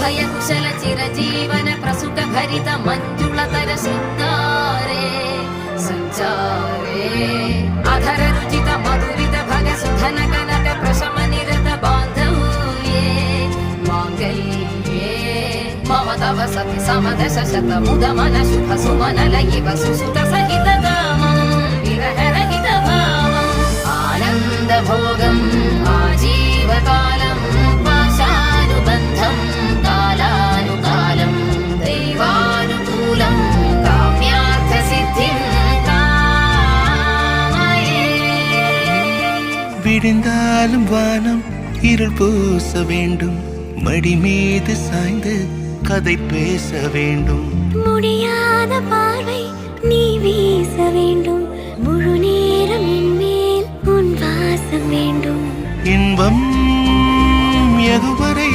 अभय कुशल चिरजीवन प्रसुख भरित मंजुलतर शृंगारे संचारे अधर रुचित मधुरित भग सुधन कनक प्रशम निरत बांधव्ये मांगल्ये मम तव सति समदश शत मुद मन शुभ सुमन लयिव सुसुत सहित कामं विरह रहित भावम् आनंद भोगम् आजीवकालं पाशानुबन्धं कालानुकालं दैवानुकूलं काम्यार्थ सिद्धिं कामये விடிந்தாலும் வானம் இருள் பூச வேண்டும் மடி மீது சாய்ந்து கதை பேச வேண்டும் முடியாத பார்வை நீ வீச வேண்டும் முழு நேரம் என் மேல் உன் வாசம் வேண்டும் இன்பம் எதுவரை